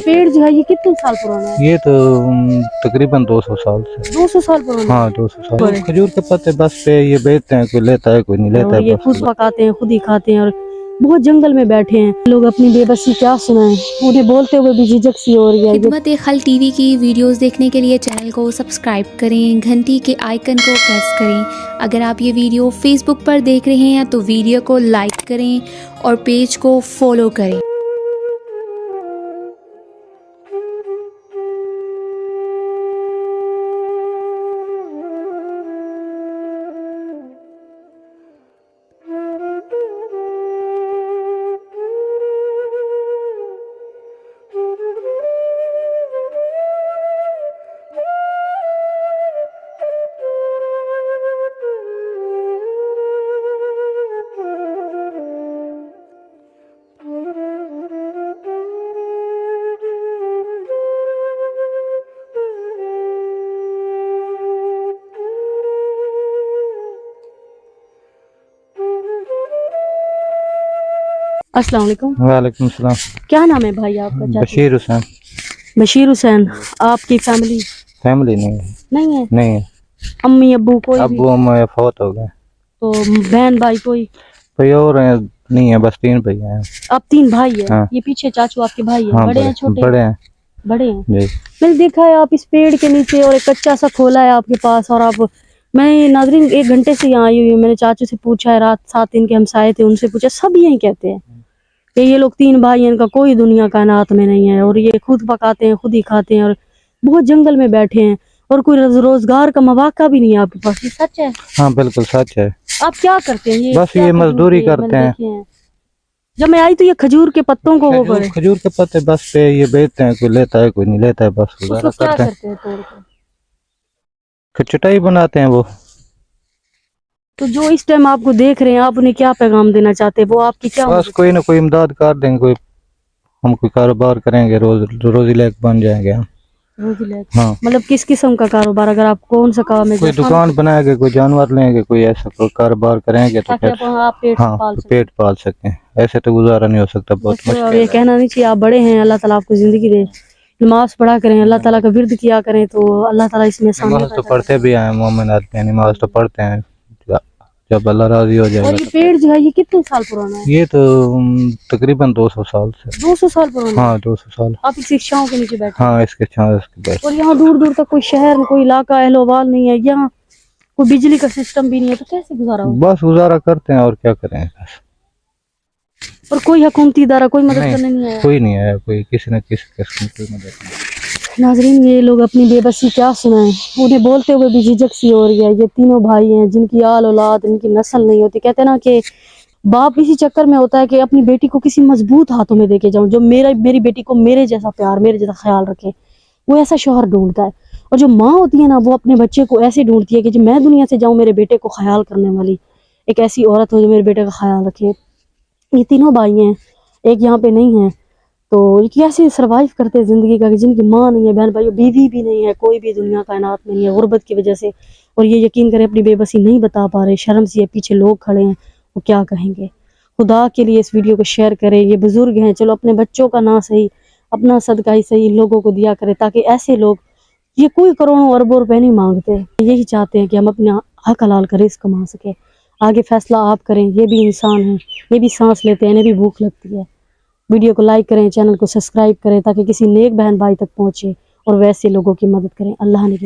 पेड़ जो है ये कितने साल पुराना है? ये तो तकरीबन 200 साल से। 200 साल पुराना? हाँ 200 साल। खजूर के पत्ते बस पे ये बेचते हैं, कोई लेता है कोई नहीं लेता और है। ये खुद पकाते हैं, खुद ही खाते हैं और बहुत जंगल में बैठे हैं। लोग अपनी बेबसी क्या सुनाएं, उन्हें बोलते हुए भी झिझक सी हो रही है। खिदमत-ए-खल्क टीवी की वीडियोस देखने के लिए चैनल को सब्सक्राइब करें, घंटी के आइकन को प्रेस करें। अगर आप ये वीडियो फेसबुक पर देख रहे हैं तो वीडियो को लाइक करें और पेज को फॉलो करें। अस्सलाम वालेकुम। वालेकुम सलाम। क्या नाम है भाई आपका? बशीर हुसैन। बशीर हुसैन। आपकी फैमिली? फैमिली नहीं है। नहीं है? नहीं है। अम्मी अब्बू कोई भी? अब्बू अम्मा फौत हो गए। तो बहन भाई कोई? कोई और है? नहीं है, बस 3 भैया हैं। आप 3 भाई है? हाँ। ये पीछे चाचू आपके भाई है? हाँ, बड़े हैं छोटे? बड़े हैं। बड़े हैं जी। मैंने देखा है आप इस पेड़ के नीचे और एक कच्चा सा खोला है आपके पास। और आप, मैं नाज़रीन 1 घंटे से यहाँ आई हुई हूँ। मैंने चाचू से पूछा है, रात 7 दिन के हमसाए थे, उनसे पूछा, सब यही कहते हैं कि ये लोग 3 भाई हैं, इनका कोई दुनिया कायनात में नहीं है और ये खुद पकाते हैं, खुद ही खाते हैं और बहुत जंगल में बैठे हैं और कोई रोजगार का मौका भी नहीं है आपके पास। ये सच है? हाँ बिल्कुल सच है। आप क्या करते हैं? बस ये मजदूरी करते हैं। जब मैं आई तो ये खजूर के पत्तों को खजूर के पत्ते बस पे ये बेचते हैं, कोई लेता है कोई नहीं लेता है, बस गुजारा करते हैं। चटाई बनाते हैं वो। तो जो इस टाइम आपको देख रहे हैं, आप उन्हें क्या पैगाम देना चाहते हैं? वो आपकी क्या? बस कोई ना कोई इमदाद कर देंगे, कोई हम कोई कारोबार करेंगे, रोजी लायक बन जाएंगे हम। हाँ। मतलब किस किस्म का कारोबार? अगर आप कौन सा काम है? कोई दुकान बनाएंगे, कोई जानवर लेंगे, कोई ऐसा कोई कारोबार करेंगे तो फिर आप पेट पाल सकें। ऐसे तो गुजारा नहीं हो सकता, बहुत मुश्किल। ये कहना नहीं चाहिए, आप बड़े हैं, अल्लाह ताला आपको जिंदगी दे। नमाज पढ़ा करें, अल्लाह ताला का विर्द किया करें तो अल्लाह ताला इसमें नमाज तो पढ़ते भी हैं, मोमिन आदमी हैं, नमाज तो पढ़ते हैं जब अल्लाह राजी हो जाएगा। और ये पेड़ जो है ये कितने साल पुराना है? ये तो तकरीबन 200 साल से। 200 साल पुराना? हाँ 200 साल। आप इस छांव के नीचे बैठे? हाँ इसके छांव इसके बैठे। और यहाँ दूर दूर तक कोई शहर, कोई इलाका अहलोवाल नहीं है, यहाँ कोई बिजली का सिस्टम भी नहीं है, तो कैसे गुजारा हो? बस गुजारा करते हैं और क्या करें बस। और कोई हुकूमती इदारा कोई मदद करने नहीं आया? कोई नहीं आया, कोई किसी न किसी किस्म की मदद नहीं। नाजरीन ये लोग अपनी बेबसी क्या सुनाएं, उन्हें बोलते हुए भी झिझक सी हो रही है। ये तीनों भाई हैं जिनकी आल औलाद, इनकी नस्ल नहीं होती। कहते ना कि बाप इसी चक्कर में होता है कि अपनी बेटी को किसी मजबूत हाथों में देके जाऊं, जो मेरी बेटी को मेरे जैसा प्यार, मेरे जैसा ख्याल रखे, वो ऐसा शौहर ढूंढता है। और जो माँ होती है ना, वो अपने बच्चे को ऐसे ढूंढती है कि जब मैं दुनिया से जाऊँ, मेरे बेटे को ख्याल करने वाली एक ऐसी औरत हो जो मेरे बेटे का ख्याल रखे। ये तीनों भाई हैं, एक यहाँ पे नहीं है, तो ये कैसे सर्वाइव करते हैं ज़िंदगी का, कि जिनकी माँ नहीं है, बहन भाई, बीवी भी नहीं है, कोई भी दुनिया कायनात में नहीं है, गुर्बत की वजह से। और ये यकीन करें अपनी बेबसी नहीं बता पा रहे, शर्म से पीछे लोग खड़े हैं, वो क्या कहेंगे। खुदा के लिए इस वीडियो को शेयर करें। ये बुजुर्ग हैं, चलो अपने बच्चों का ना सही, अपना सदका ही सही लोगों को दिया करें, ताकि ऐसे लोग, ये कोई करोड़ों अरबों रुपए नहीं मांगते, यही चाहते हैं कि हम अपना हक हलाल का रिज़्क कमा सके। आगे फैसला आप करें, ये भी इंसान हैं, ये भी सांस लेते हैं, इन्हें भी भूख लगती है। वीडियो को लाइक करें, चैनल को सब्सक्राइब करें ताकि किसी नेक बहन भाई तक पहुँचे और वैसे लोगों की मदद करें। अल्लाह ने